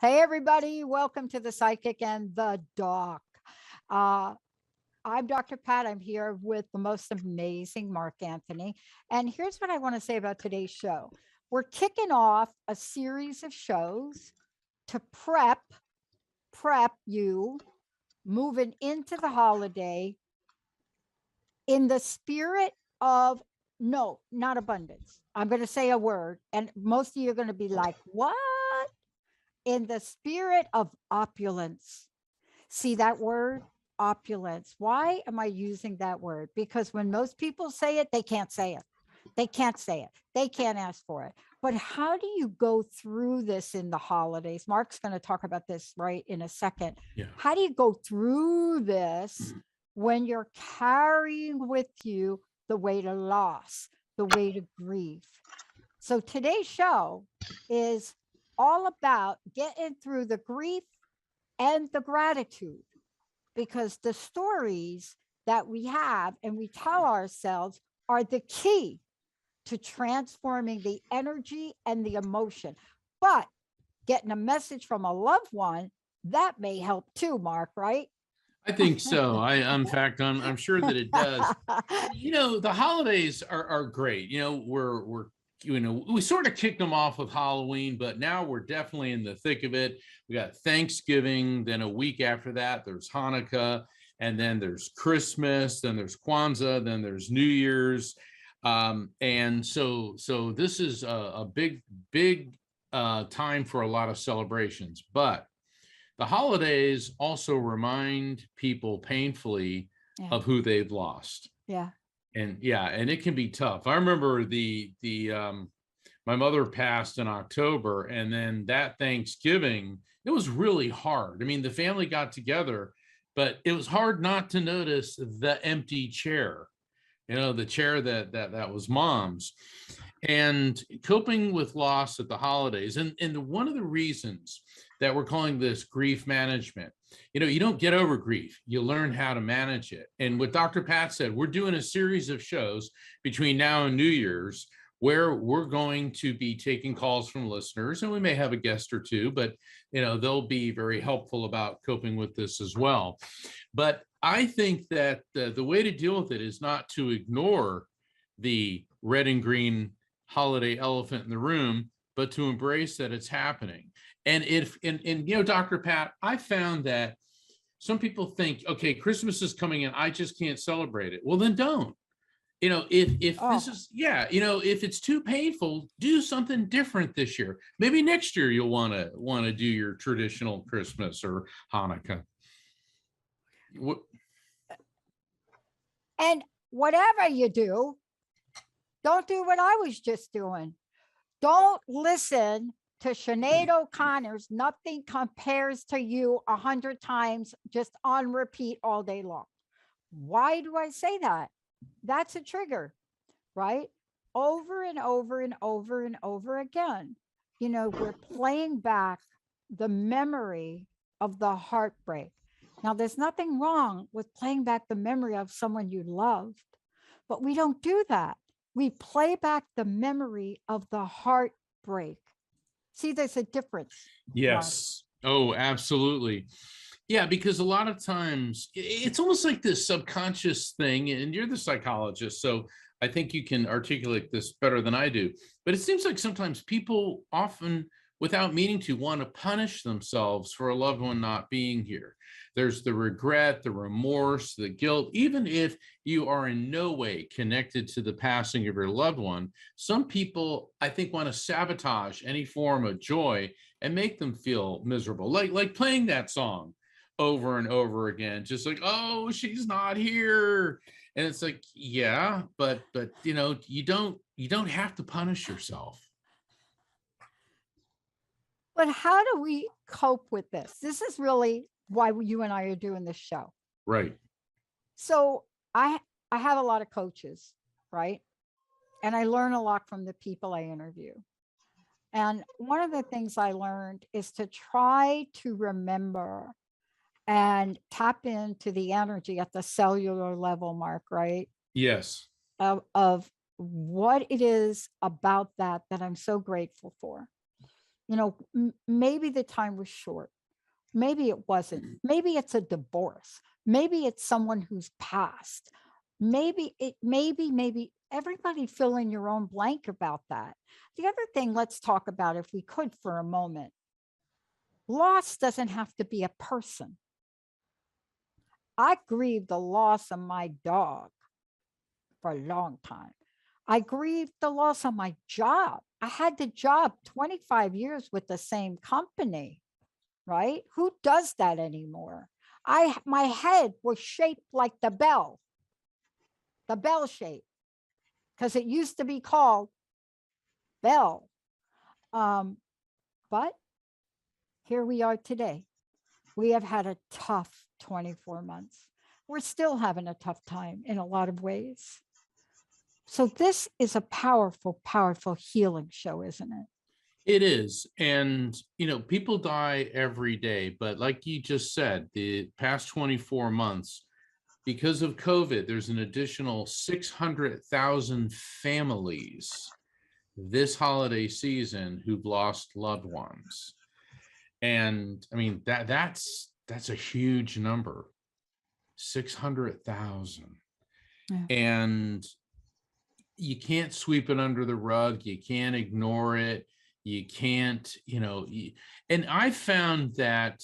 Hey, everybody. Welcome to the Psychic and the Doc. I'm Dr. Pat. I'm here with the most amazing Mark Anthony. And here's what I want to say about today's show. We're kicking off a series of shows to prep you moving into the holiday in the spirit of, no, not abundance. I'm going to say a word, and most of you are going to be like, what? In the spirit of opulence. See that word, opulence. Why am I using that word? Because when most people say it, they can't say it. They can't say it. They can't ask for it. But how do you go through this in the holidays? Mark's going to talk about this right in a second. Yeah. How do you go through this when you're carrying with you the weight of loss, the weight of grief? So today's show is all about getting through the grief and the gratitude, because the stories that we have and we tell ourselves are the key to transforming the energy and the emotion. But getting a message from a loved one, that may help too, Mark, right? I think so. In fact, I'm sure that it does. The holidays are great. We sort of kicked them off with Halloween, but now we're definitely in the thick of it. We got Thanksgiving, then a week after that, there's Hanukkah, and then there's Christmas, then there's Kwanzaa, then there's New Year's. And so this is a big time for a lot of celebrations, but the holidays also remind people painfully of who they've lost. Yeah. And it can be tough. I remember my mother passed in October, and then that Thanksgiving, it was really hard. I mean, the family got together, but it was hard not to notice the empty chair, the chair that was mom's. And coping with loss at the holidays, and one of the reasons that we're calling this grief management, you don't get over grief, you learn how to manage it. And what Dr. Pat said, we're doing a series of shows between now and New Year's where we're going to be taking calls from listeners, and we may have a guest or two, but they'll be very helpful about coping with this as well. But I think that the way to deal with it is not to ignore the red and green holiday elephant in the room, but to embrace that it's happening. And Dr. Pat, I found that some people think, okay, Christmas is coming in, I just can't celebrate it. Well, then don't. If it's too painful, do something different this year. Maybe next year you'll want to do your traditional Christmas or Hanukkah. What? And whatever you do, don't do what I was just doing. Don't listen to Sinead O'Connor's Nothing Compares to You 100 times, just on repeat all day long. Why do I say that? That's a trigger, right? Over and over and over and over again. You know, we're playing back the memory of the heartbreak. Now, there's nothing wrong with playing back the memory of someone you loved, but we don't do that. We play back the memory of the heartbreak. See, there's a difference. Yes. Oh, absolutely. Yeah, because a lot of times it's almost like this subconscious thing, and you're the psychologist, so I think you can articulate this better than I do. But it seems like sometimes people often, without meaning to, want to punish themselves for a loved one not being here. There's the regret, the remorse, the guilt, even if you are in no way connected to the passing of your loved one. Some people, I think, want to sabotage any form of joy and make them feel miserable, like playing that song over and over again, just like, oh, she's not here. And it's like, yeah, but you know, you don't have to punish yourself. But how do we cope with this? This is really why you and I are doing this show. Right. So I have a lot of coaches, right? And I learn a lot from the people I interview. And one of the things I learned is to try to remember and tap into the energy at the cellular level, Mark, right? Yes. Of what it is about that I'm so grateful for. You know, maybe the time was short. Maybe it wasn't. Maybe it's a divorce. Maybe it's someone who's passed. Maybe everybody fill in your own blank about that. The other thing, let's talk about, if we could for a moment, loss doesn't have to be a person. I grieved the loss of my dog for a long time. I grieved the loss of my job. I had the job 25 years with the same company, right? Who does that anymore? My head was shaped like the bell shape, because it used to be called Bell. But here we are today. We have had a tough 24 months. We're still having a tough time in a lot of ways. So this is a powerful, powerful healing show, isn't it? It is. And, you know, people die every day. But like you just said, the past 24 months, because of COVID, there's an additional 600,000 families this holiday season who've lost loved ones. And I mean, that's a huge number. 600,000. Yeah. And you can't sweep it under the rug. You can't ignore it. You can't, you know, and I found that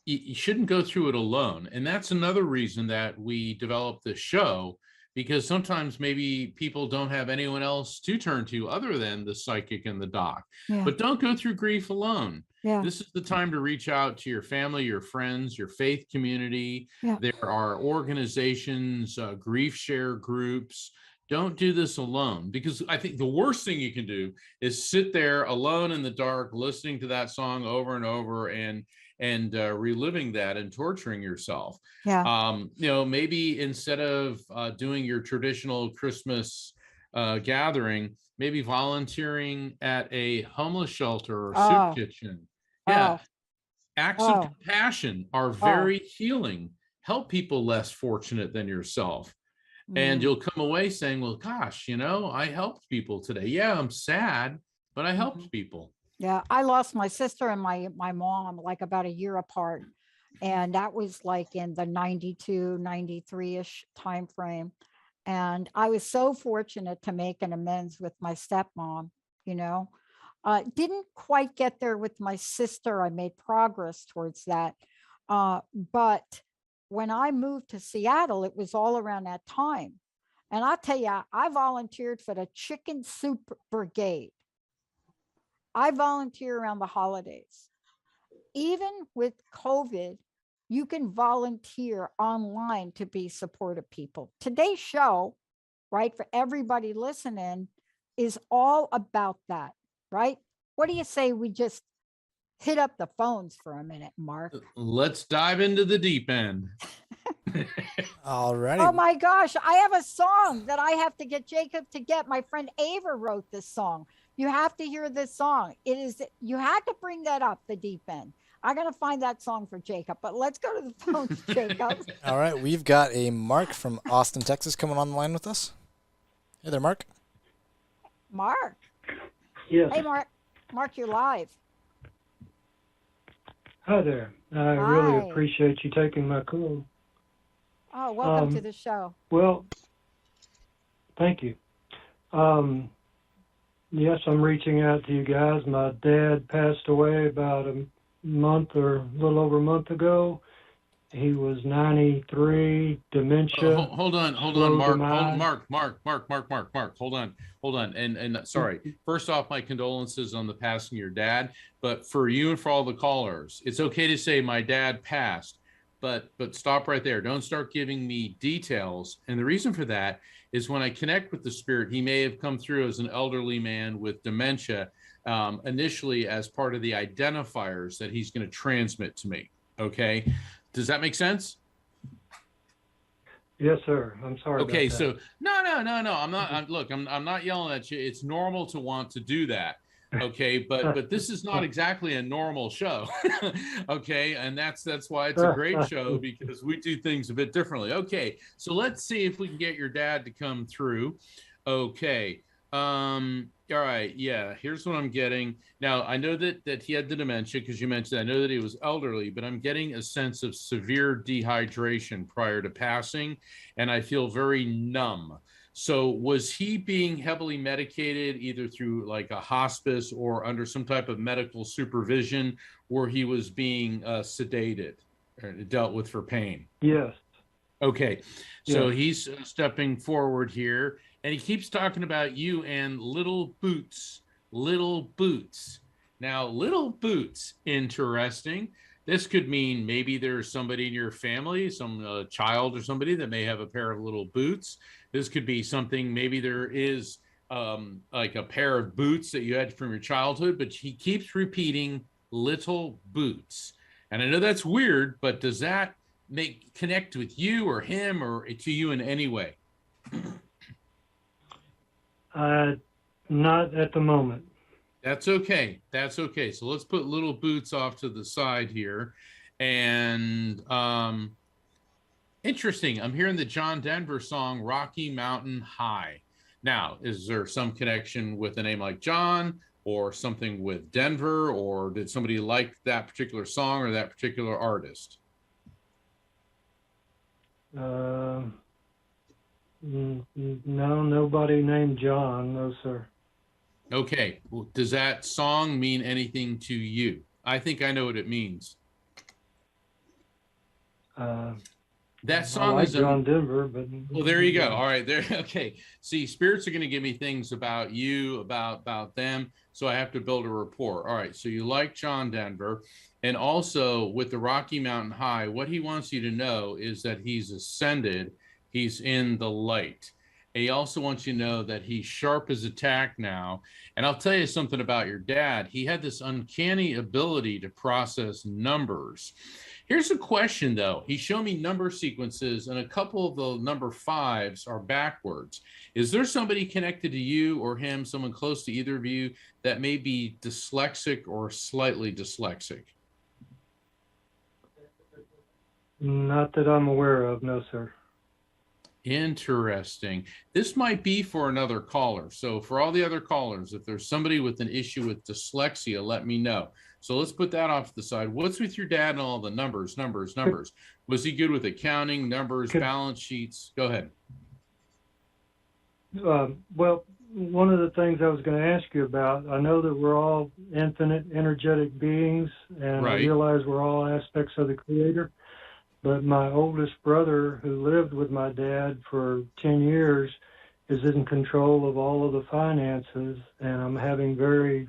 you shouldn't go through it alone. And that's another reason that we developed this show, because sometimes maybe people don't have anyone else to turn to other than the psychic and the doc. Yeah. But don't go through grief alone. Yeah. This is the time to reach out to your family, your friends, your faith community. Yeah. There are organizations, grief share groups. Don't do this alone, because I think the worst thing you can do is sit there alone in the dark, listening to that song over and over and reliving that and torturing yourself. Yeah. You know, maybe instead of doing your traditional Christmas gathering, maybe volunteering at a homeless shelter or soup kitchen. Yeah. Acts of compassion are very healing. Help people less fortunate than yourself. And you'll come away saying, well, gosh, you know, I helped people today. Yeah, I'm sad, but I helped people. Yeah, I lost my sister and my mom like about a year apart. And that was like in the 92, 93-ish time frame. And I was so fortunate to make an amends with my stepmom, you know. Didn't quite get there with my sister. I made progress towards that. But when I moved to Seattle, it was all around that time. And I'll tell you, I volunteered for the Chicken Soup Brigade. I volunteer around the holidays. Even with COVID, you can volunteer online to be supportive people. Today's show, right, for everybody listening, is all about that, right? What do you say we just hit up the phones for a minute, Mark? Let's dive into the deep end. All righty. Oh my gosh, I have a song that I have to get Jacob to get. My friend Ava wrote this song. You have to hear this song. It is, you had to bring that up, the deep end. I'm going to find that song for Jacob, but let's go to the phones, Jacob. All right, we've got a Mark from Austin, Texas coming on the line with us. Hey there, Mark. Mark. Yes. Hey, Mark. Mark, you're live. Hi there. I Hi. really appreciate you taking my call. Oh, welcome to the show. Well, thank you. Yes, I'm reaching out to you guys. My dad passed away about a month or a little over a month ago. He was 93, dementia. Hold on, slow Mark. demise. Hold on. And sorry. First off, my condolences on the passing of your dad. But for you and for all the callers, it's okay to say my dad passed, but stop right there. Don't start giving me details. And the reason for that is when I connect with the spirit, he may have come through as an elderly man with dementia, initially as part of the identifiers that he's going to transmit to me. Okay. Does that make sense? Yes, sir. I'm sorry. Okay, about that. so no. I'm not yelling at you. It's normal to want to do that. Okay, but this is not exactly a normal show. Okay, and that's why it's a great show, because we do things a bit differently. Okay, so let's see if we can get your dad to come through. Okay. All right, yeah, here's what I'm getting. Now, I know that he had the dementia, because you mentioned, I know that he was elderly, but I'm getting a sense of severe dehydration prior to passing, and I feel very numb. So was he being heavily medicated either through like a hospice or under some type of medical supervision, or he was being sedated or dealt with for pain? Yes. Okay, so Yes. he's stepping forward here, and he keeps talking about you and little boots, little boots. Now, little boots, interesting. This could mean maybe there's somebody in your family, some child or somebody that may have a pair of little boots. This could be something, maybe there is like a pair of boots that you had from your childhood, but he keeps repeating little boots. And I know that's weird, but does that connect with you or him or to you in any way? Not at the moment. That's okay. That's okay. So let's put little boots off to the side here. And interesting. I'm hearing the John Denver song, Rocky Mountain High. Now, is there some connection with a name like John or something with Denver, or did somebody like that particular song or that particular artist? No, nobody named John. No, sir. Okay. Well, does that song mean anything to you? I think I know what it means. That song I like is John Denver, but well, there you go. All right, there. Okay. See, spirits are going to give me things about you, about them, so I have to build a rapport. All right. So you like John Denver, and also with the Rocky Mountain High, what he wants you to know is that he's ascended. He's in the light. And he also wants you to know that he's sharp as a tack now. And I'll tell you something about your dad. He had this uncanny ability to process numbers. Here's a question, though. He showed me number sequences, and a couple of the number fives are backwards. Is there somebody connected to you or him, someone close to either of you, that may be dyslexic or slightly dyslexic? not that I'm aware of. No, sir. Interesting. This might be for another caller. So for all the other callers, if there's somebody with an issue with dyslexia, let me know. So let's put that off to the side. What's with your dad and all the numbers? Was he good with accounting, numbers, balance sheets? Go ahead. Well, one of the things I was going to ask you about, I know that we're all infinite, energetic beings, and I Right. realize we're all aspects of the Creator. But my oldest brother, who lived with my dad for 10 years, is in control of all of the finances, and I'm having very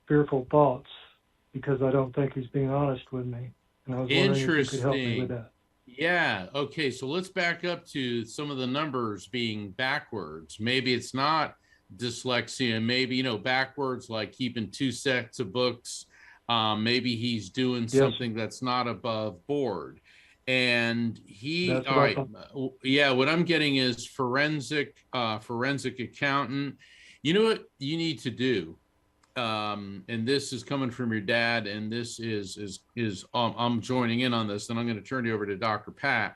fearful thoughts because I don't think he's being honest with me. And I was wondering if you could help me with Interesting. that. Yeah. Okay. So let's back up to some of the numbers being backwards. Maybe it's not dyslexia. Maybe, backwards, like keeping two sets of books. Maybe he's doing Yes, something that's not above board. And that's all what I right. thought. Yeah. What I'm getting is forensic accountant. You know what you need to do? And this is coming from your dad, and this is I'm joining in on this, and I'm going to turn you over to Dr. Pat.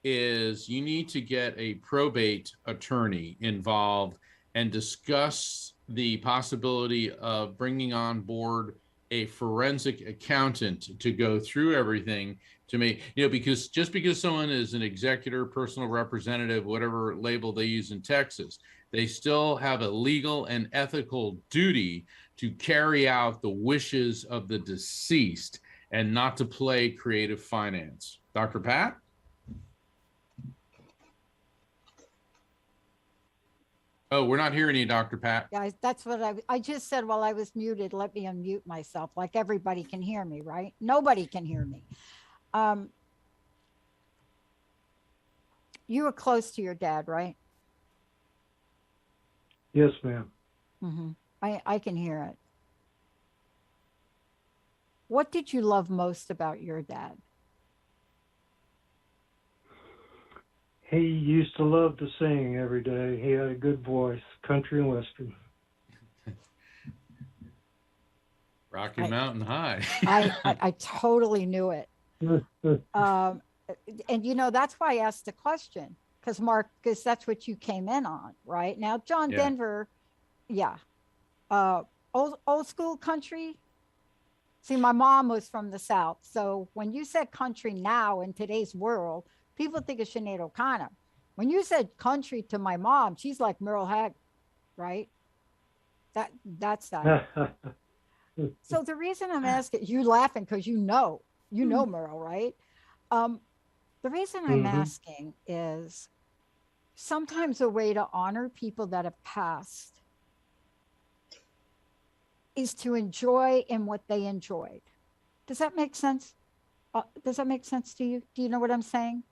Is you need to get a probate attorney involved and discuss the possibility of bringing on board a forensic accountant to go through everything to make, because just because someone is an executor, personal representative, whatever label they use in Texas, they still have a legal and ethical duty to carry out the wishes of the deceased and not to play creative finance. Dr. Pat? Oh, we're not hearing you, Dr. Pat. Guys, that's what I just said while I was muted. Let me unmute myself. Like everybody can hear me, right? Nobody can hear me. You were close to your dad, right? Yes, ma'am. Mm-hmm. I can hear it. What did you love most about your dad? He used to love to sing every day. He had a good voice, country and western. Rocky Mountain High. I totally knew it. And that's why I asked the question, because Mark, because that's what you came in on, right? Now, John Denver, old school country. See, my mom was from the South. So when you said country now in today's world, people think of Sinead O'Connor. When you said country to my mom, she's like Merle Haggard, right? That's that. So the reason I'm asking, you laughing because you know Merle, right? The reason I'm asking is sometimes a way to honor people that have passed is to enjoy in what they enjoyed. Does that make sense? Does that make sense to you? Do you know what I'm saying?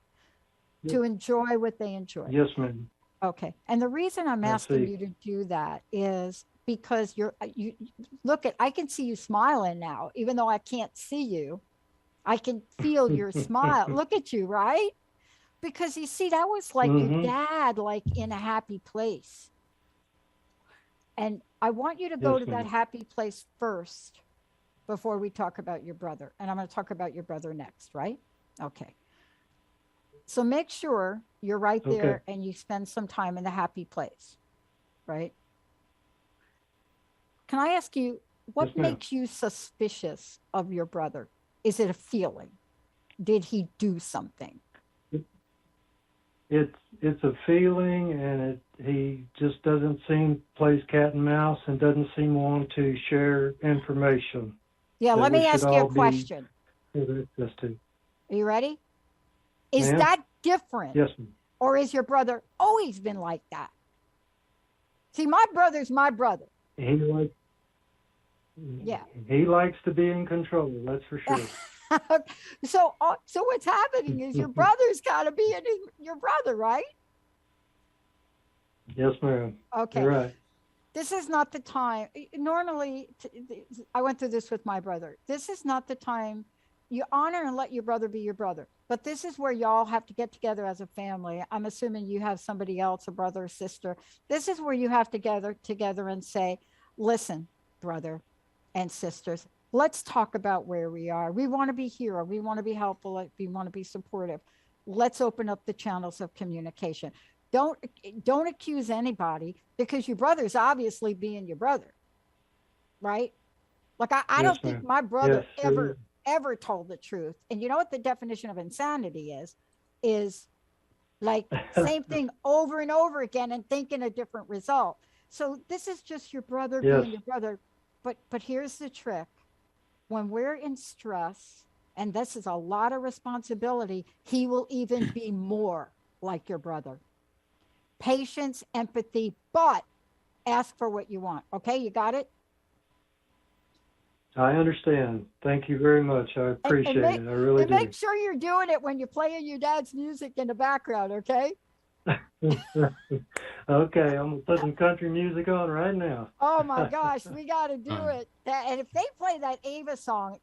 Yep. To enjoy what they enjoy. Yes, ma'am. Okay. And the reason I'm asking you to do that is because you look at, I can see you smiling now, even though I can't see you. I can feel your smile. Look at you, right? Because you see, that was like your dad, like in a happy place. And I want you to go to that happy place first before we talk about your brother. And I'm going to talk about your brother next, right? Okay. So make sure you're right there and you spend some time in the happy place, right? Can I ask you, what makes you suspicious of your brother? Is it a feeling? Did he do something? It's a feeling, and he just doesn't seem plays cat and mouse and doesn't seem want to share information. Yeah, let me ask you a question. Are you ready? Is that different? Yes, ma'am. Or is your brother always been like that? See, my brother's my brother. He likes to be in control, that's for sure. So what's happening is your brother's got to be your brother, right? Yes, ma'am. Okay. You're right. This is not the time. Normally, I went through this with my brother. This is not the time. You honor and let your brother be your brother. But this is where y'all have to get together as a family. I'm assuming you have somebody else, a brother or sister. This is where you have to gather together and say, listen, brother and sisters, let's talk about where we are. We want to be here. We want to be helpful. We want to be supportive. Let's open up the channels of communication. Don't accuse anybody, because your brother's obviously being your brother, right? Like I don't think my brother ever told the truth. And you know what the definition of insanity is like same thing over and over again and thinking a different result. So this is just your brother being your brother. But here's the trick. When we're in stress, and this is a lot of responsibility, he will even be more like your brother. Patience, empathy, but ask for what you want. Okay, you got it? I understand. Thank you very much. I appreciate it. I really And do. make sure you're doing it when you're playing your dad's music in the background, okay? Okay, I'm gonna put some country music on right now. Oh my gosh, we got to do it. And if they play that Ava song,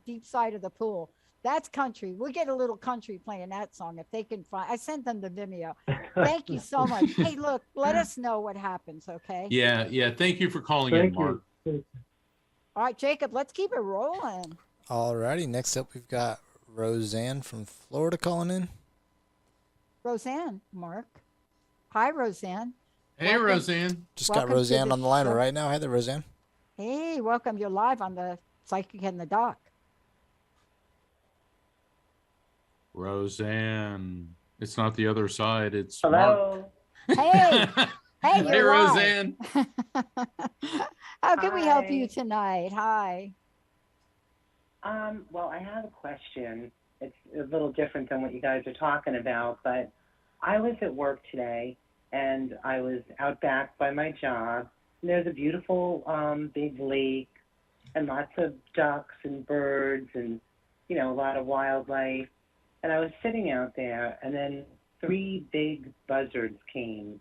Deep Side of the Pool, that's country. We'll get a little country playing that song if they can find. I sent them the Vimeo. Thank you so much. Hey, look, let us know what happens, okay? Yeah, yeah. Thank you for calling in, Thank Mark. you. All right, Jacob, let's keep it rolling. All righty. Next up, we've got Roseanne from Florida calling in. Roseanne, Mark. Hi, Roseanne. Hey, Welcome. Roseanne. Just Welcome got to Roseanne the on the line show. right now. Hey there, Roseanne. Hey, welcome. You're live on the Psychic and the Doc. Roseanne. It's not the other side. It's Hello. Hey, Mark. hey, Hey, you're live. Roseanne. How can we help you Hi. tonight? Hi. Well, I have a question. It's a little different than what you guys are talking about, but I was at work today, and I was out back by my job, and there's a beautiful big lake and lots of ducks and birds and, you know, a lot of wildlife. And I was sitting out there, and then 3 big buzzards came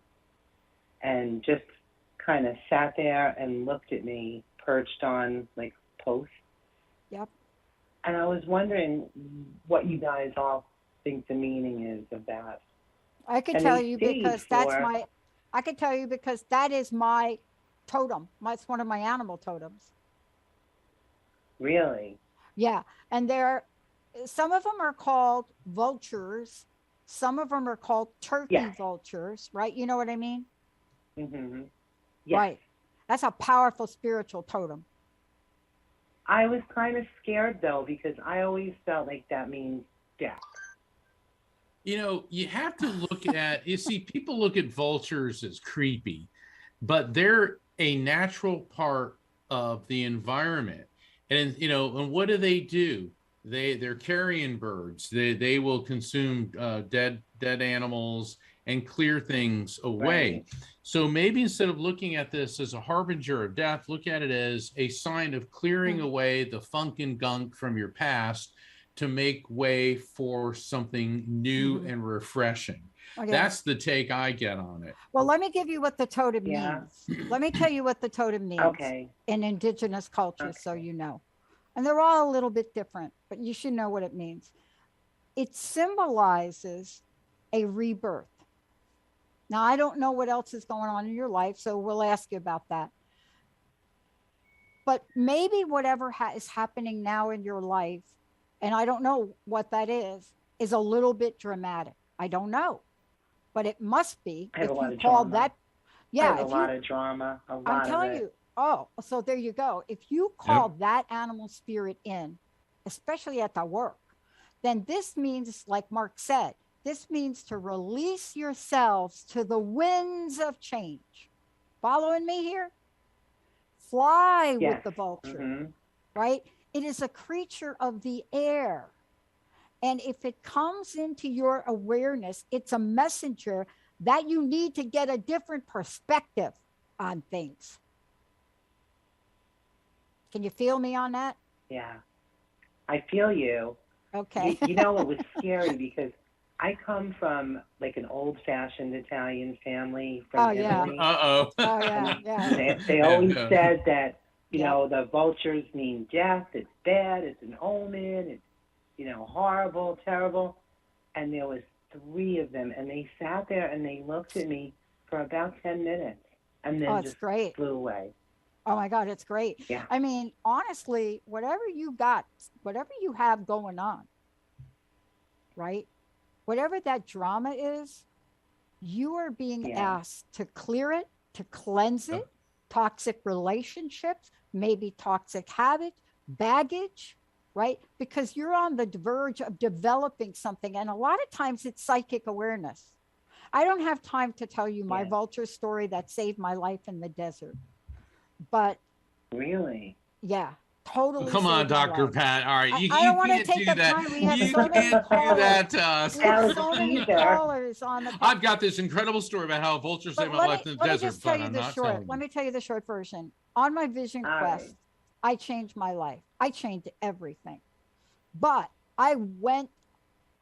and just kind of sat there and looked at me, perched on, like, posts. Yep. And I was wondering what you guys all think the meaning is of that. I could And tell they you stayed because that's for- my, I could tell you because that is my totem. It's one of my animal totems. Really? Yeah. And some of them are called vultures. Some of them are called turkey Yes. vultures, right? You know what I mean? Mm-hmm. Yes. Right. That's a powerful spiritual totem. I was kind of scared, though, because I always felt like that means death. You know, you have to look at, you see, people look at vultures as creepy, but they're a natural part of the environment. And, you know, and what do? They're carrion birds. They will consume dead animals and clear things away. Right. So maybe instead of looking at this as a harbinger of death, look at it as a sign of clearing away the funk and gunk from your past to make way for something new and refreshing. Okay. That's the take I get on it. Well, let me give you what the totem Yeah. means. Let me tell you what the totem means Okay. in indigenous cultures, so Okay. you know. And they're all a little bit different, but you should know what it means. It symbolizes a rebirth. Now, I don't know what else is going on in your life, so we'll ask you about that. But maybe whatever is happening now in your life, and I don't know what that is a little bit dramatic. I don't know, but it must be. I have if a lot you of call drama. that, I yeah, have a if lot you, of drama. A lot I'm telling of it. you. Oh, so there you go. If you call that animal spirit in, especially at the work, then this means, like Mark said, this means to release yourselves to the winds of change. Following me here? Fly Yes. with the vulture, Mm-hmm. right? It is a creature of the air. And if it comes into your awareness, it's a messenger that you need to get a different perspective on things. Can you feel me on that? Yeah. I feel you. Okay. You know, it was scary because I come from like an old-fashioned Italian family from Oh, yeah. Italy. Uh-oh. Oh, yeah, yeah. They always Yeah. said that, you Yeah. know, the vultures mean death, it's bad, it's an omen, it's, you know, horrible, terrible. And there was 3 of them, and they sat there and they looked at me for about 10 minutes and then Oh, it's just great. flew away. Oh my God, it's great. Yeah. I mean, honestly, whatever you got, whatever you have going on, right? Whatever that drama is, you are being Yeah. asked to clear it, to cleanse it, toxic relationships, maybe toxic habits, baggage, right? Because you're on the verge of developing something. And a lot of times it's psychic awareness. I don't have time to tell you my Yeah. vulture story that saved my life in the desert. But Really? yeah, totally. Come on, saved my Dr. life. Pat. All right. I You don't wanna can't take do the that. time. We have You so many can't do callers. that to us. We have so That was many either. callers on the. I've got this incredible story about how vultures saved my life in the Let me desert, just tell but you I'm the not short. telling Let you. me tell you the short version. On my vision All quest, right. I changed my life. I changed everything. But I'm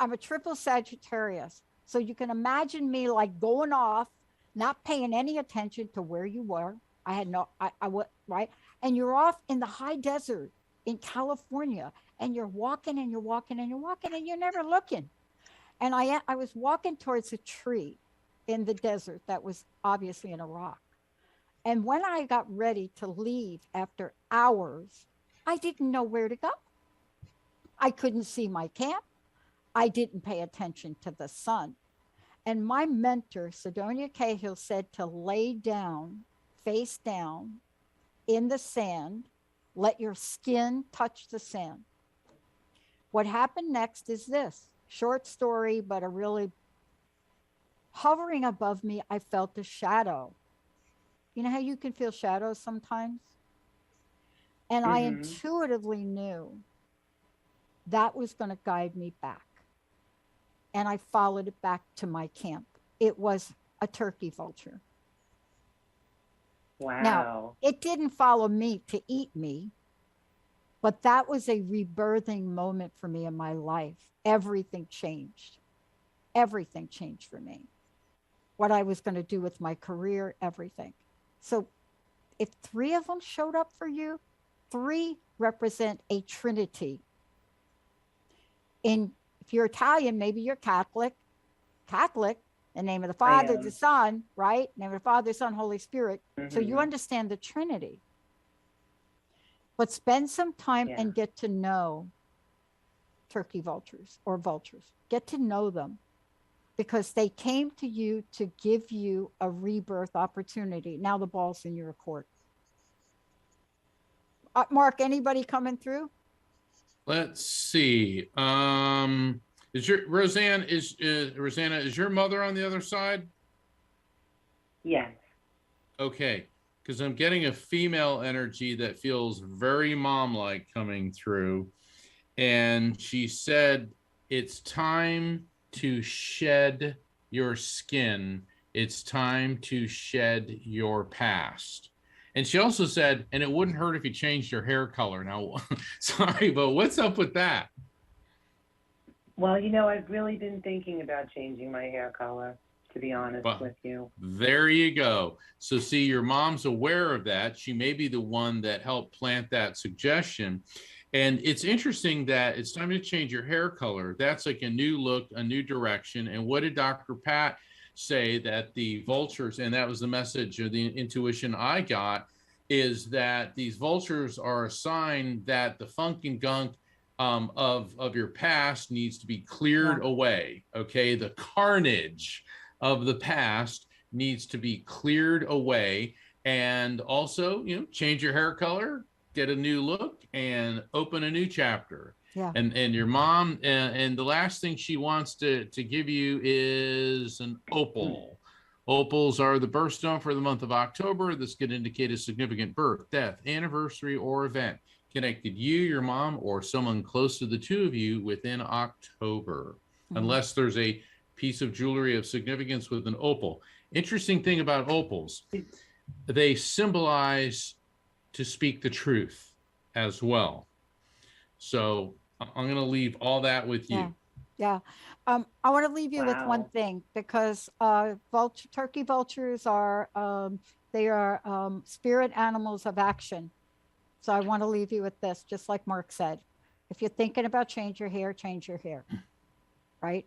a triple Sagittarius. So you can imagine me like going off, not paying any attention to where you were. I had no, I would, right? And you're off in the high desert in California, and you're walking and you're walking and you're walking and you're never looking. And I was walking towards a tree in the desert that was obviously in a rock. And when I got ready to leave after hours, I didn't know where to go. I couldn't see my camp. I didn't pay attention to the sun. And my mentor, Sidonia Cahill, said to lay down, face down in the sand, let your skin touch the sand. What happened next is this short story, but a really hovering above me, I felt a shadow. You know how you can feel shadows sometimes? And I intuitively knew that was going to guide me back. And I followed it back to my camp. It was a turkey vulture. Wow. Now, it didn't follow me to eat me, but that was a rebirthing moment for me in my life. Everything changed. Everything changed for me. What I was going to do with my career, everything. So if 3 of them showed up for you, 3 represent a trinity. If you're Italian, maybe you're Catholic, the name of the Father, the Son, right? Name of the Father, Son, Holy Spirit. So you understand the Trinity. But spend some time and get to know turkey vultures or vultures. Get to know them because they came to you to give you a rebirth opportunity. Now the ball's in your court. Mark, anybody coming through? Let's see. Is Rosanna, is your mother on the other side? Yes. Okay, because I'm getting a female energy that feels very mom-like coming through. And she said, it's time to shed your skin. It's time to shed your past. And she also said, and it wouldn't hurt if you changed your hair color. Now, sorry, but what's up with that? Well, you know, I've really been thinking about changing my hair color, to be honest with you. There you go. So see, your mom's aware of that. She may be the one that helped plant that suggestion. And it's interesting that it's time to change your hair color. That's like a new look, a new direction. And what did Dr. Pat say? That the vultures, and that was the message or the intuition I got, is that these vultures are a sign that the funk and gunk of your past needs to be cleared away. Okay, the carnage of the past needs to be cleared away. And also, you know, change your hair color, get a new look, and open a new chapter. Yeah. And your mom, and the last thing she wants to give you is an opal. Opals are the birthstone for the month of October. This could indicate a significant birth, death, anniversary, or event connected you, your mom, or someone close to the two of you within October, unless there's a piece of jewelry of significance with an opal. Interesting thing about opals, they symbolize to speak the truth as well. So I'm going to leave all that with you. Yeah. I want to leave you with one thing, because turkey vultures are they are spirit animals of action. So I want to leave you with this, just like Mark said. If you're thinking about change your hair, right?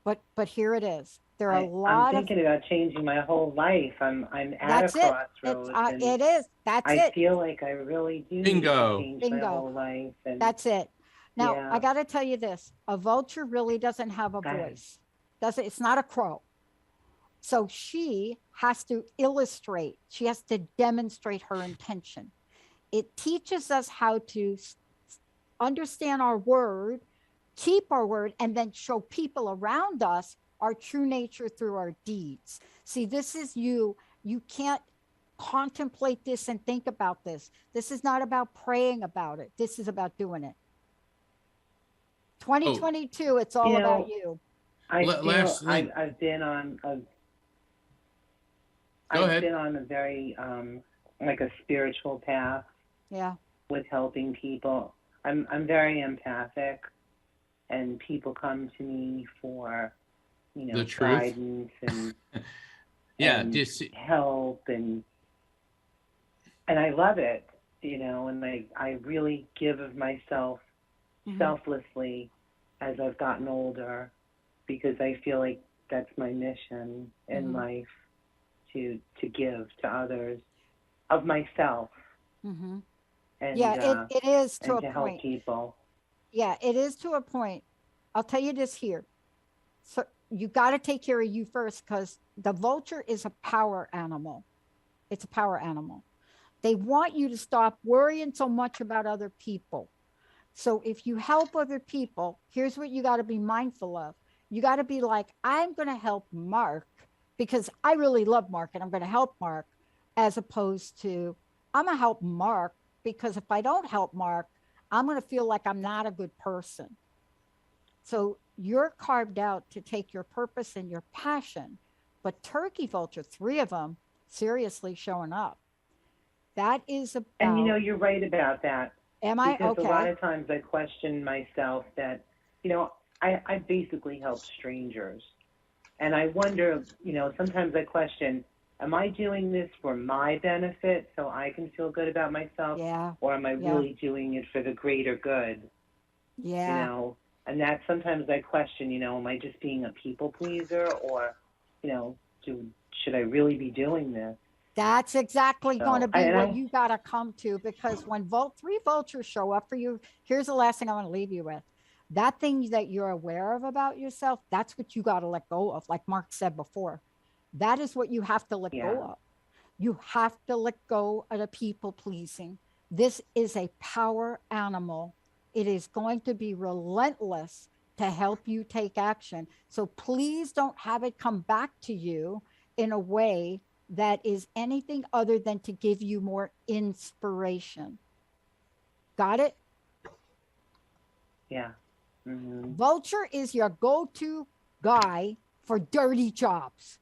But here it is. There are a lot I'm thinking about changing my whole life. I'm at a crossroads. It is. That's it. I feel like I really do need to change my whole life. And that's it. Now, I got to tell you this. A vulture really doesn't have a voice. It's not a crow. So she has to illustrate. She has to demonstrate her intention. It teaches us how to understand our word, keep our word, and then show people around us our true nature through our deeds. See, this is you. You can't contemplate this and think about this. This is not about praying about it. This is about doing it. 2022, it's all about you. I've been on a very like a spiritual path. Yeah. with helping people. I'm very empathic, and people come to me for, The truth. guidance and Yeah. and Just, help, and I love it, and I really give of myself selflessly as I've gotten older, because I feel like that's my mission in life, to give to others of myself. Mm-hmm. And Yeah, it is to and a to help point. people. Yeah, it is to a point. I'll tell you this here. So you got to take care of you first, because the vulture is a power animal. It's a power animal. They want you to stop worrying so much about other people. So if you help other people, here's what you got to be mindful of. You got to be like, I'm going to help Mark because I really love Mark and I'm going to help Mark, as opposed to, I'm going to help Mark because if I don't help Mark, I'm going to feel like I'm not a good person. So you're carved out to take your purpose and your passion, but turkey vulture, 3 of them seriously showing up. That is about. And you're right about that. Am I? Because Okay. a lot of times I question myself that, I basically help strangers. And I wonder, sometimes I question, am I doing this for my benefit so I can feel good about myself? Yeah. Or am I really doing it for the greater good? Yeah. And that sometimes I question, am I just being a people pleaser, or, should I really be doing this? That's exactly going to So, be what you got to come to, because when 3 vultures show up for you, here's the last thing I want to leave you with. That thing that you're aware of about yourself, that's what you got to let go of. Like Mark said before, that is what you have to let go of. You have to let go of the people pleasing. This is a power animal. It is going to be relentless to help you take action. So please don't have it come back to you in a way that is anything other than to give you more inspiration. Got it? Yeah. Mm-hmm. Vulture is your go-to guy for dirty jobs.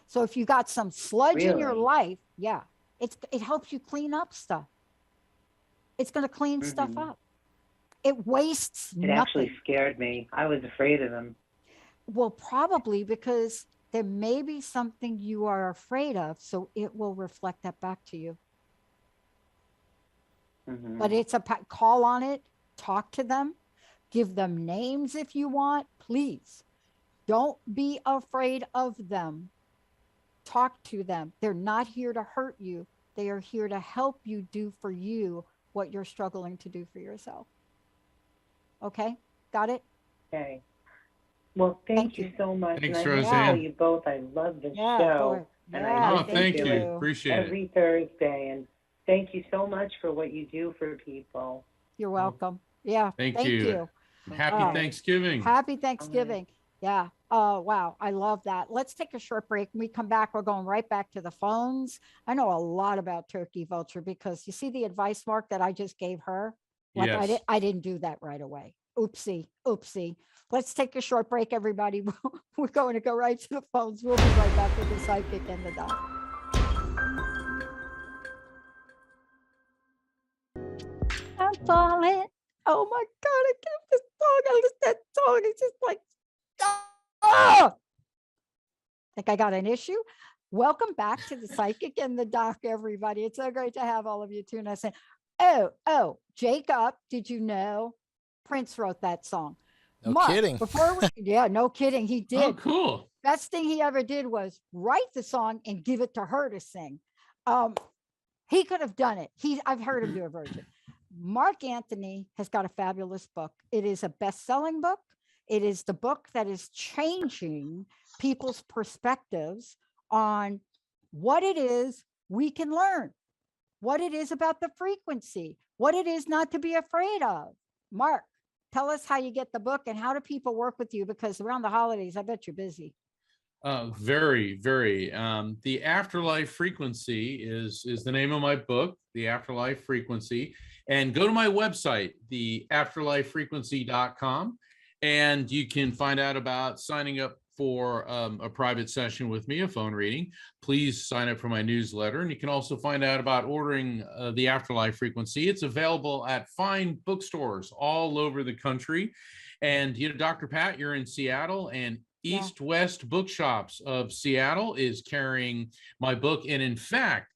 So if you got some sludge in your life, it helps you clean up stuff. It's going to clean stuff up. It wastes nothing. It actually scared me. I was afraid of him. Well, probably because there may be something you are afraid of, so it will reflect that back to you. But it's a call on it, talk to them, give them names if you want. Please don't be afraid of them. Talk to them. They're not here to hurt you. They are here to help you do for you what you're struggling to do for yourself. Okay, got it? Okay. Well, thank you so much. Thanks, and I Roseanne. tell you both, I love the show. And I listen thank to you. it Appreciate every Thursday. And thank you so much for what you do for people. You're welcome. Yeah. Thank you. Happy Thanksgiving. Happy Thanksgiving. Yeah. Oh, wow. I love that. Let's take a short break. When we come back, we're going right back to the phones. I know a lot about turkey vulture because you see the advice, Mark, that I just gave her. Like Yes. I didn't do that right away. Oopsie. Let's take a short break, everybody. We're going to go right to the phones. We'll be right back with the psychic and the doc. I'm falling. Oh my God, I can't this song. I listen to that song. It's just like, oh! Think I got an issue? Welcome back to the psychic and the doc, everybody. It's so great to have all of you tune us in. Oh, Jacob, did you know Prince wrote that song? No Mark, kidding. No kidding. He did. Oh, cool. Best thing he ever did was write the song and give it to her to sing. He could have done it. I've heard him do a version. Mark Anthony has got a fabulous book. It is a best-selling book. It is the book that is changing people's perspectives on what it is we can learn, what it is about the frequency, what it is not to be afraid of. Mark, tell us how you get the book and how do people work with you? Because around the holidays, I bet you're busy. Very, very. The Afterlife Frequency is the name of my book, The Afterlife Frequency. And go to my website, theafterlifefrequency.com, and you can find out about signing up for a private session with me, a phone reading, please sign up for my newsletter. And you can also find out about ordering the Afterlife Frequency. It's available at fine bookstores all over the country. And, you know, Dr. Pat, you're in Seattle, and East West Bookshops of Seattle is carrying my book. And in fact,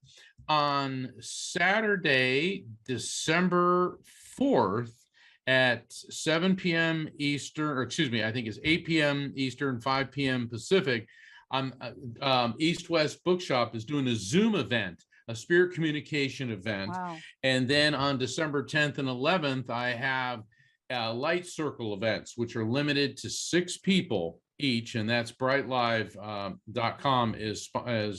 on Saturday, December 4th at 7 p.m. Eastern, or excuse me, I think it's 8 p.m. Eastern, 5 p.m. Pacific, East West Bookshop is doing a Zoom event, a spirit communication event. Wow. And then on December 10th and 11th, I have light circle events, which are limited to 6 people each, and that's brightlive.com is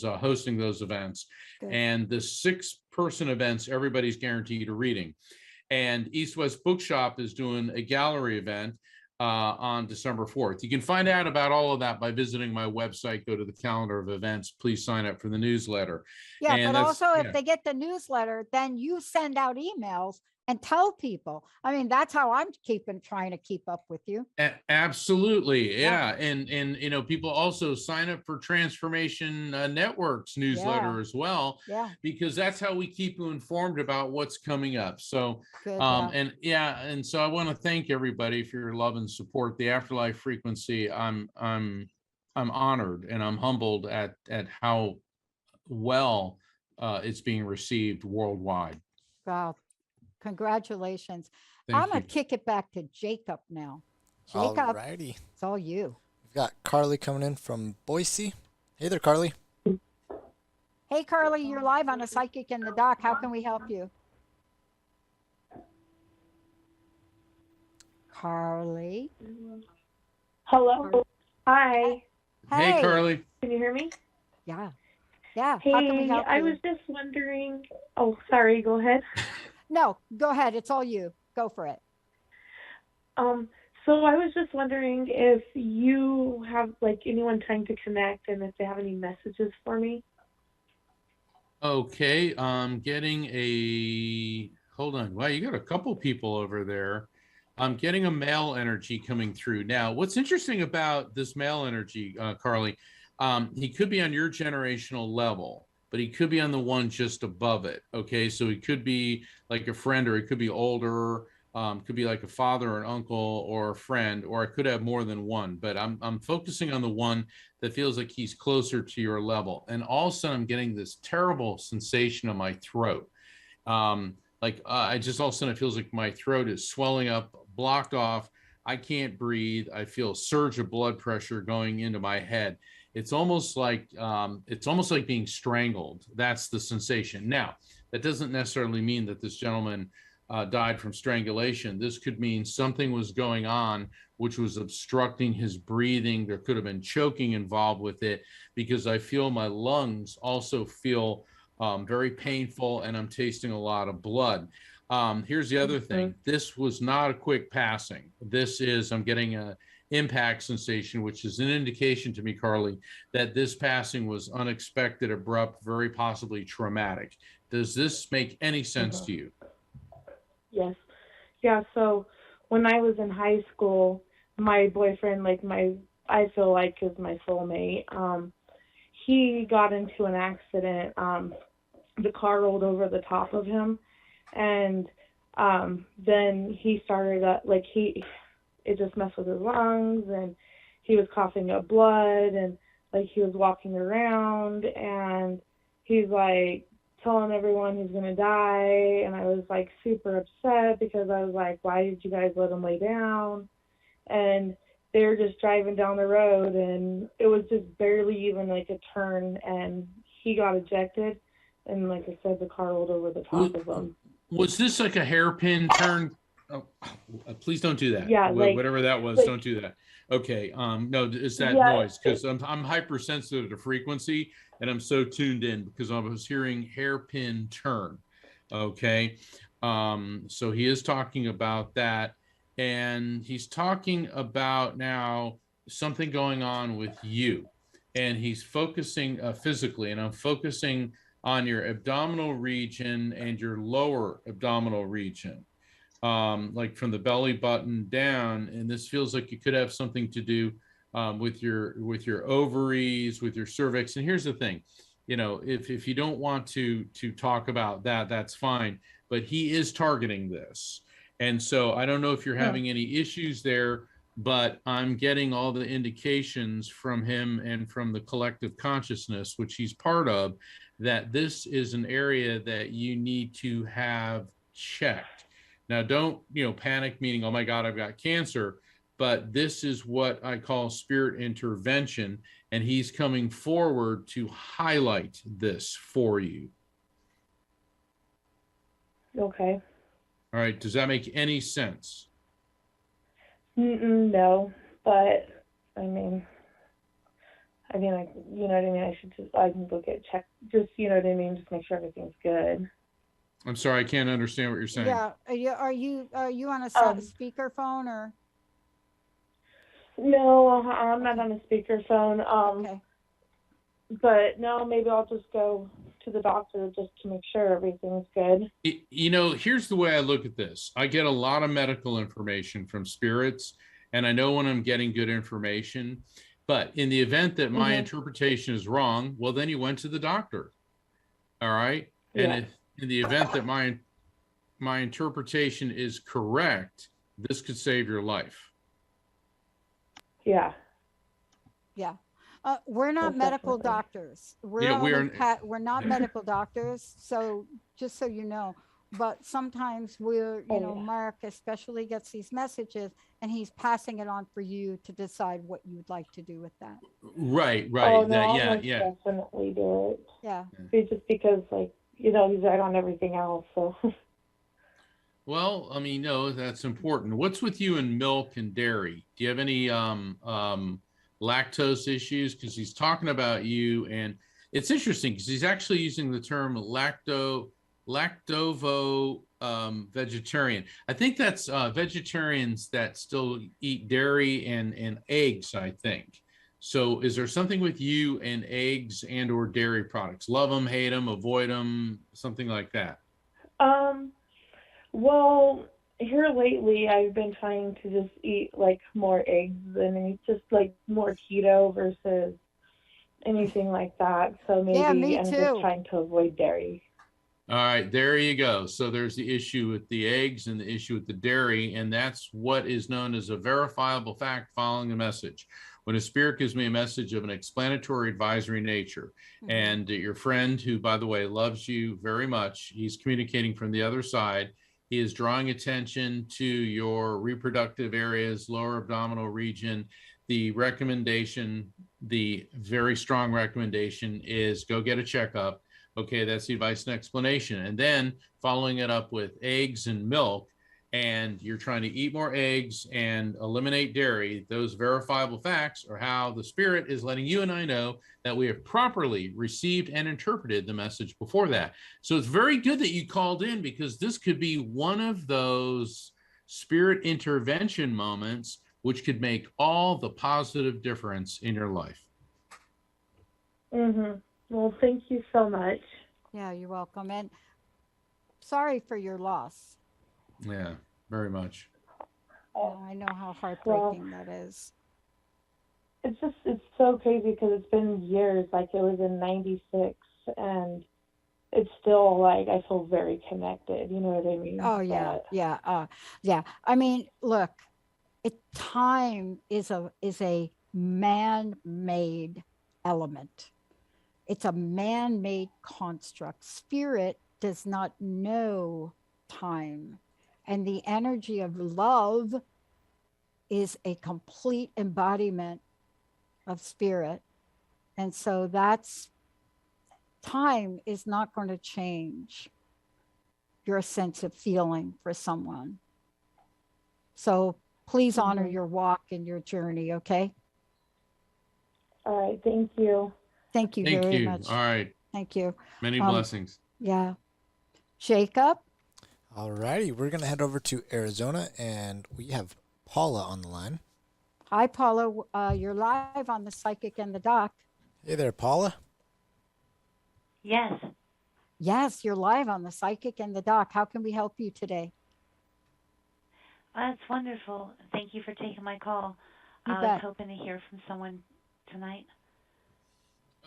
hosting those events. Good. And the 6-person events, everybody's guaranteed a reading. And East West Bookshop is doing a gallery event on December 4th. You can find out about all of that by visiting my website. Go to the calendar of events. Please sign up for the newsletter. Yeah, And but that's- also yeah. if they get the newsletter, then you send out emails and tell people. I mean, that's how I'm trying to keep up with you. Absolutely. Yeah. Yeah. And you know, people also sign up for Transformation Network's newsletter Yeah. as well, Yeah, because that's how we keep you informed about what's coming up. So good. and so I want to thank everybody for your love and support. The Afterlife Frequency, I'm honored and I'm humbled at how well it's being received worldwide. Wow. Congratulations. Thank I'm going you. to kick it back to Jacob now. All Jacob, righty. it's all you. We've got Carly coming in from Boise. Hey there, Carly. Hey, Carly, you're live on A Psychic in the Dock. How can we help you? Carly? Hello. Hi. Hey, Carly. Can you hear me? Yeah. Yeah. Hey, How can we help I you? was just wondering. Oh, sorry. Go ahead. No, go ahead. It's all you. Go for it. So I was just wondering if you have like anyone trying to connect and if they have any messages for me. Okay, I'm getting a, hold on. Wow, you got a couple people over there. I'm getting a male energy coming through. Now, what's interesting about this male energy, Carly, he could be on your generational level, but he could be on the one just above it. Okay, so he could be like a friend, or he could be older, could be like a father or an uncle or a friend, or I could have more than one, but I'm focusing on the one that feels like he's closer to your level. And all of a sudden I'm getting this terrible sensation in my throat. I just all of a sudden it feels like my throat is swelling up, blocked off. I can't breathe. I feel a surge of blood pressure going into my head. It's almost like being strangled. That's the sensation. Now, that doesn't necessarily mean that this gentleman died from strangulation. This could mean something was going on which was obstructing his breathing. There could have been choking involved with it, because I feel my lungs also feel very painful, and I'm tasting a lot of blood. Here's the other thing. This was not a quick passing. This is, I'm getting a impact sensation, which is an indication to me, Carly, that this passing was unexpected, abrupt, very possibly traumatic. Does this make any sense to you? Yes. Yeah. So when I was in high school, my boyfriend, I feel like is my soulmate. He got into an accident. The car rolled over the top of him, and then he started it just messed with his lungs, and he was coughing up blood, and he was walking around, and he's telling everyone he's gonna die. And I was super upset, because I was like, why did you guys let him lay down? And they were just driving down the road, and it was just barely even a turn, and he got ejected, and like I said, the car rolled over the top of him. Was this like a hairpin turn? Oh, please don't do that. Yeah, whatever that was, don't do that. Okay. No, it's that noise, because I'm hypersensitive to frequency, and I'm so tuned in because I was hearing hairpin turn. Okay. So he is talking about that, and he's talking about now something going on with you, and he's focusing physically, and I'm focusing on your abdominal region and your lower abdominal region. Like from the belly button down, and this feels like it could have something to do with your ovaries, with your cervix. And here's the thing, if you don't want to talk about that, that's fine. But he is targeting this, and so I don't know if you're having any issues there. But I'm getting all the indications from him and from the collective consciousness, which he's part of, that this is an area that you need to have checked. Now, don't, panic, meaning, oh my God, I've got cancer. But this is what I call spirit intervention. And he's coming forward to highlight this for you. Okay. All right. Does that make any sense? No, but I mean, like, you know what I mean? I can go get checked. Just, you know what I mean? Just make sure everything's good. I'm sorry, I can't understand what you're saying. Yeah. Are you on a speakerphone or? No, I'm not on a speakerphone. Okay. But no, maybe I'll just go to the doctor just to make sure everything's good. Here's the way I look at this. I get a lot of medical information from spirits, and I know when I'm getting good information. But in the event that my interpretation is wrong, well, then you went to the doctor. All right. Yeah. And if in the event that my interpretation is correct, this could save your life. Yeah. Yeah. We're not Most medical definitely. doctors. We're not Yeah. medical doctors. So just so you know, but sometimes Mark especially gets these messages and he's passing it on for you to decide what you'd like to do with that. Right. Oh, no, That, I'll definitely do it. Yeah. It's just because, like, he's right on everything else. So. Well, I mean, no, that's important. What's with you in milk and dairy? Do you have any lactose issues? Because he's talking about you, and it's interesting because he's actually using the term lactovo vegetarian. I think that's vegetarians that still eat dairy and eggs, I think. So is there something with you and eggs and or dairy products? Love them, hate them, avoid them, something like that? Well, here lately I've been trying to just eat like more eggs and it's just like more keto versus anything like that. So maybe me I'm too. just trying to avoid dairy. All right, there you go. So there's the issue with the eggs and the issue with the dairy, and that's what is known as a verifiable fact following a message. When a spirit gives me a message of an explanatory advisory nature, and your friend, who, by the way, loves you very much, he's communicating from the other side. He is drawing attention to your reproductive areas, lower abdominal region. The recommendation, the very strong recommendation, is go get a checkup. Okay, that's the advice and explanation. And then following it up with eggs and milk, and you're trying to eat more eggs and eliminate dairy. Those verifiable facts are how the spirit is letting you and I know that we have properly received and interpreted the message before that. So it's very good that you called in, because this could be one of those spirit intervention moments which could make all the positive difference in your life. Well, thank you so much. Yeah, you're welcome. And sorry for your loss. Yeah, very much. I know how heartbreaking that is. It's so crazy because it's been years. Like, it was in '96, and it's still like I feel very connected. You know what I mean? Oh yeah, yeah. I mean, look, time is a man-made element. It's a man-made construct. Spirit does not know time. And the energy of love is a complete embodiment of spirit. And so time is not going to change your sense of feeling for someone. So please honor your walk and your journey, okay? All right, thank you. Thank you very much. All right. Thank you. Many blessings. Yeah. Jacob? All righty, we're going to head over to Arizona, and we have Paula on the line. Hi, Paula. You're live on the Psychic and the Doc. Hey there, Paula. Yes. Yes, you're live on the Psychic and the Doc. How can we help you today? That's wonderful. Thank you for taking my call. You I was bet. hoping to hear from someone tonight.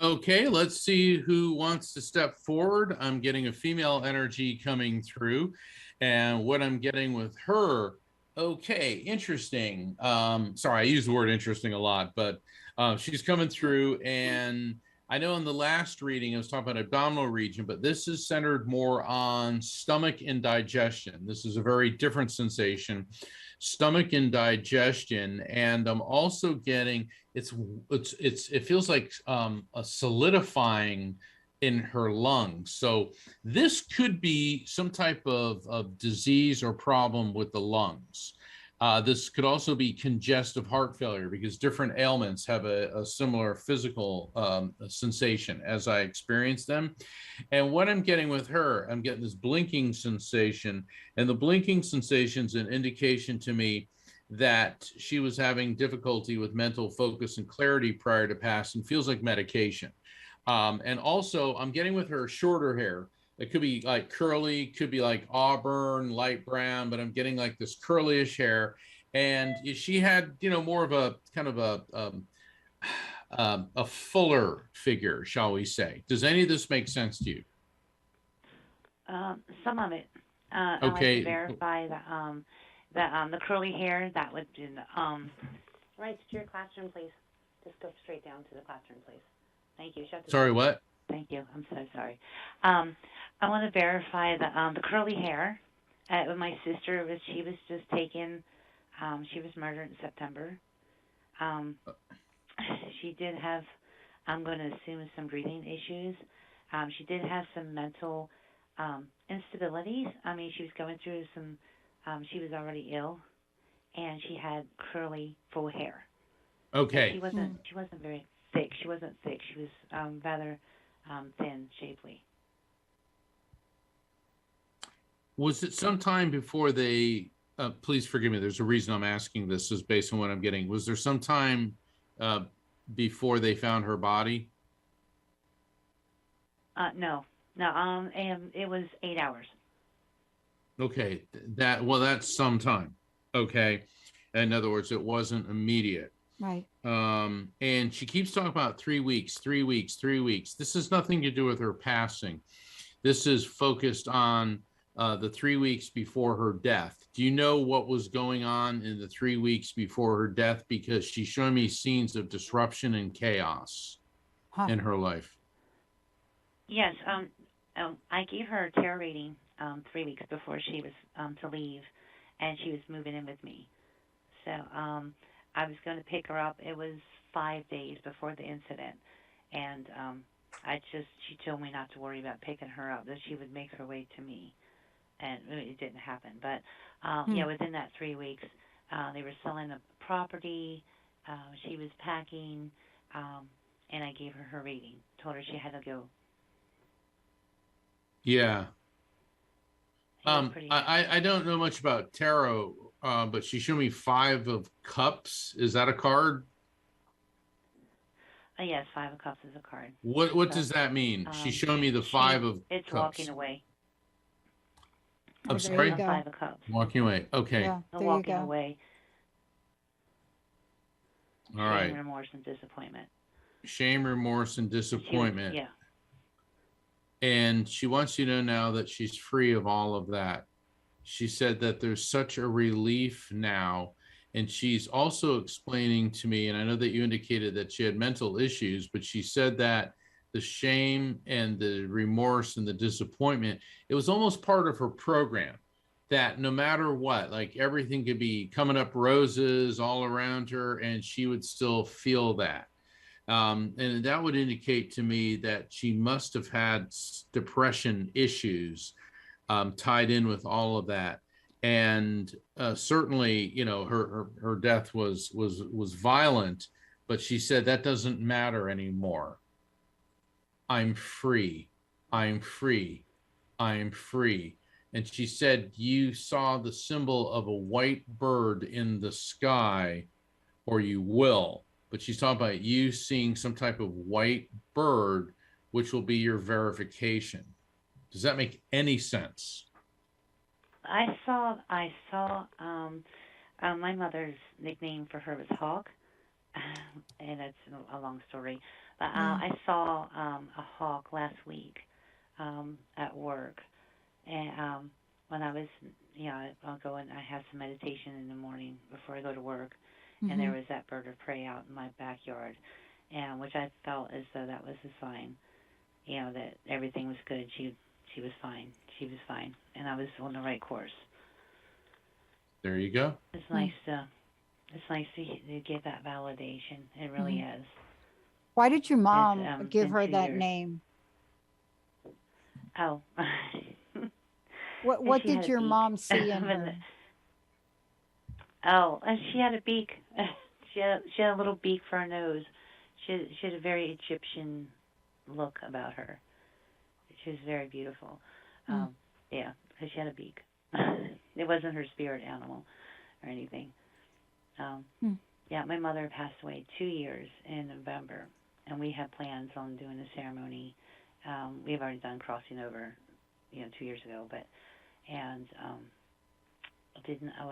Okay, let's see who wants to step forward. I'm getting a female energy coming through, and what I'm getting with her, okay, interesting. Sorry, I use the word interesting a lot, but she's coming through, and I know in the last reading I was talking about abdominal region, but this is centered more on stomach and digestion. This is a very different sensation, stomach and digestion, and I'm also getting it feels like a solidifying in her lungs. So this could be some type of disease or problem with the lungs. This could also be congestive heart failure because different ailments have a similar physical sensation as I experience them. And what I'm getting with her, I'm getting this blinking sensation, and the blinking sensation is an indication to me that she was having difficulty with mental focus and clarity prior to pass and feels like medication. And also, I'm getting with her shorter hair. It could be like curly, could be like auburn, light brown, but I'm getting like this curlyish hair. And she had, more of a kind of a fuller figure, shall we say. Does any of this make sense to you? Some of it. I'd like to Okay. verify that the curly hair, that would be right to your classroom, please. Just go straight down to the classroom, please. Thank you. Sorry, what? Thank you. I'm so sorry. I want to verify the curly hair. My sister she was just taken. She was murdered in September. She did have, I'm going to assume, some breathing issues. She did have some mental instabilities. I mean, she was going through some. She was already ill, and she had curly, full hair. Okay. She wasn't very thick. She wasn't thick. She was rather thin, shapely. Was it sometime before they, please forgive me, there's a reason I'm asking this is based on what I'm getting. Was there some time before they found her body? No. And it was 8 hours. Okay, that's some time. Okay. In other words, it wasn't immediate. Right. And she keeps talking about 3 weeks, 3 weeks, 3 weeks. This has nothing to do with her passing. This is focused on the 3 weeks before her death. Do you know what was going on in the 3 weeks before her death? Because she's showing me scenes of disruption and chaos in her life. Yes. I gave her a tarot reading 3 weeks before she was to leave, and she was moving in with me. So I was going to pick her up. It was 5 days before the incident, and she told me not to worry about picking her up, that she would make her way to me, and it didn't happen. But within that 3 weeks, they were selling a property. She was packing, and I gave her reading. Told her she had to go. Yeah. I don't know much about tarot, but she showed me 5 of Cups. Is that a card? Yes, 5 of Cups is a card. What does that mean? She's showing me the 5 of It's Cups. walking away. I'm sorry? 5 of Cups. Walking away. Okay. Yeah, there walking you go. away. All right. Shame, remorse, and disappointment. Shame, remorse, and disappointment. Yeah. And she wants you to know now that she's free of all of that. She said that there's such a relief now. And she's also explaining to me, and I know that you indicated that she had mental issues, but she said that the shame and the remorse and the disappointment, it was almost part of her program, that no matter what, like everything could be coming up roses all around her, and she would still feel that. And that would indicate to me that she must have had depression issues tied in with all of that. And certainly, her death was violent, but she said that doesn't matter anymore. I'm free. I'm free. I'm free. And she said, you saw the symbol of a white bird in the sky, or you will. But she's talking about you seeing some type of white bird, which will be your verification. Does that make any sense? I saw my mother's nickname for her was Hawk. and it's a long story. But I saw a hawk last week at work, and when I was, I'll go and I have some meditation in the morning before I go to work, and there was that bird of prey out in my backyard, and which I felt as though that was a sign, that everything was good. She was fine. She was fine, and I was on the right course. There you go. It's nice to get that validation. It really is. Why did your mom give been her 2 that years. name? Oh. What She did had a your beak. mom see in her? Oh, and she had a beak. She had a little beak for her nose. She had a very Egyptian look about her. She was very beautiful. Yeah, because she had a beak. It wasn't her spirit animal or anything. Yeah, my mother passed away 2 years in November, and we had plans on doing the ceremony. We've already done crossing over, 2 years ago, I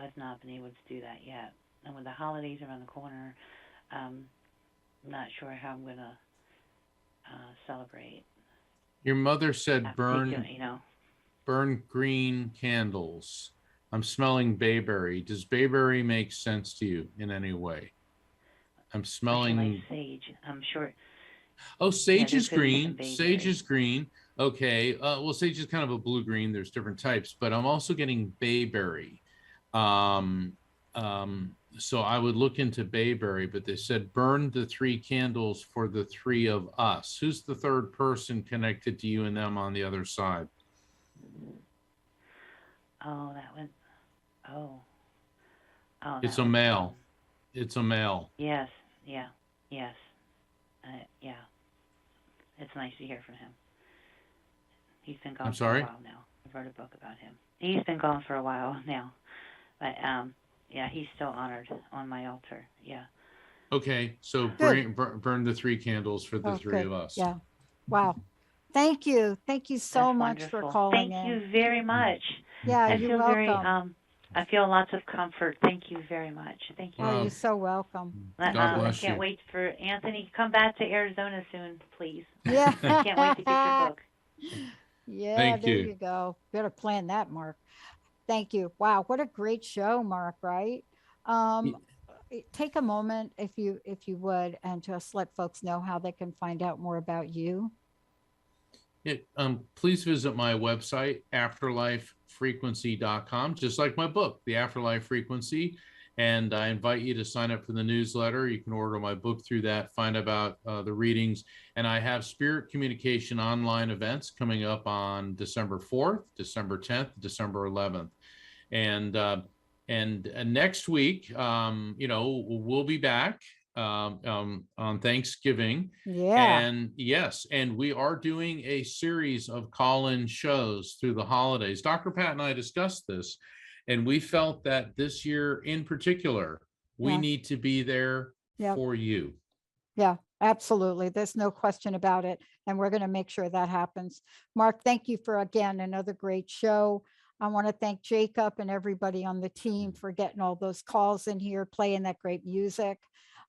have not been able to do that yet. And with the holidays around the corner, I'm not sure how I'm going to celebrate. Your mother said Particular, burn green candles. I'm smelling bayberry. Does bayberry make sense to you in any way? I'm smelling like sage. I'm sure. Oh, sage there is could be green. some bayberry. Sage is green. Okay. Well, sage is kind of a blue-green. There's different types, but I'm also getting bayberry. So I would look into bayberry, but they said burn the 3 candles for the 3 of us. Who's the third person connected to you and them on the other side? Oh, that one. Oh. It's a male. It's a male. Yes. Yeah. Yes. Yeah. It's nice to hear from him. He's been gone for a while now. I've read a book about him. He's been gone for a while now. But, yeah, he's still honored on my altar. Yeah. Okay. So burn the 3 candles for the 3 of us. Yeah. Wow. Thank you. Thank you so That's much wonderful. for calling in. Thank you very much. Yeah, you're welcome. I feel lots of comfort. Thank you very much. Thank you. Oh, you're so welcome. God bless I can't you. wait for Anthony. Come back to Arizona soon, please. Yeah. I can't wait to get your book. Yeah, Thank there you. you go. Better plan that, Mark. Thank you. Wow, what a great show, Mark, right? Take a moment if you would, and just let folks know how they can find out more about you. Please visit my website, afterlifefrequency.com, just like my book, The Afterlife Frequency. And I invite you to sign up for the newsletter. You can order my book through that, find out the readings. And I have spirit communication online events coming up on December 4th, December 10th, December 11th. And next week, we'll be back on Thanksgiving. Yeah. And yes, and we are doing a series of call-in shows through the holidays. Dr. Pat and I discussed this, and we felt that this year in particular, we need to be there for you. Yeah, absolutely. There's no question about it. And we're going to make sure that happens. Mark, thank you for, again, another great show. I want to thank Jacob and everybody on the team for getting all those calls in here, playing that great music.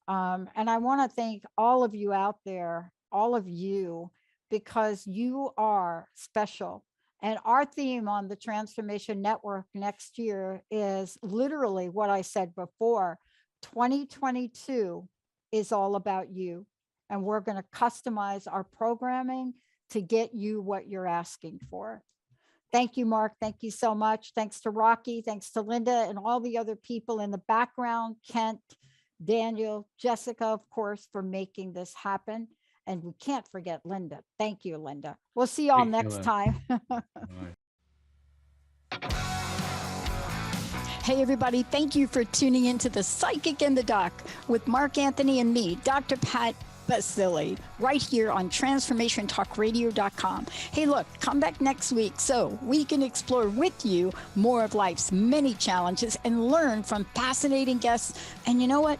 And I want to thank all of you out there, all of you, because you are special. And our theme on the Transformation Network next year is literally what I said before. 2022 is all about you. And we're going to customize our programming to get you what you're asking for. Thank you, Mark. Thank you so much. Thanks to Rocky. Thanks to Linda and all the other people in the background, Kent, Daniel, Jessica, of course, for making this happen. And we can't forget Linda. Thank you, Linda. We'll see y'all next time. Hey, everybody. Thank you for tuning into The Psychic and the Doc with Mark Anthony and me, Dr. Pat Baccili, right here on transformationtalkradio.com. Hey, look, come back next week so we can explore with you more of life's many challenges and learn from fascinating guests. And you know what?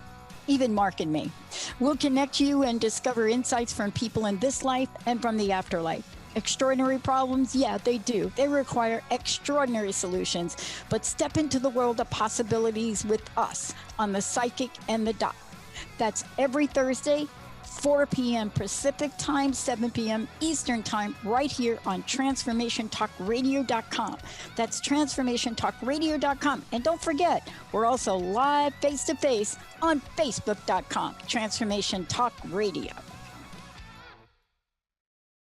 Even Mark and me. We'll connect you and discover insights from people in this life and from the afterlife. Extraordinary problems? Yeah, they do. They require extraordinary solutions. But step into the world of possibilities with us on The Psychic and the Doc. That's every Thursday, 4 p.m. Pacific Time, 7 p.m. Eastern Time, right here on TransformationTalkRadio.com. That's TransformationTalkRadio.com. And don't forget, we're also live face-to-face on Facebook.com, Transformation Talk Radio.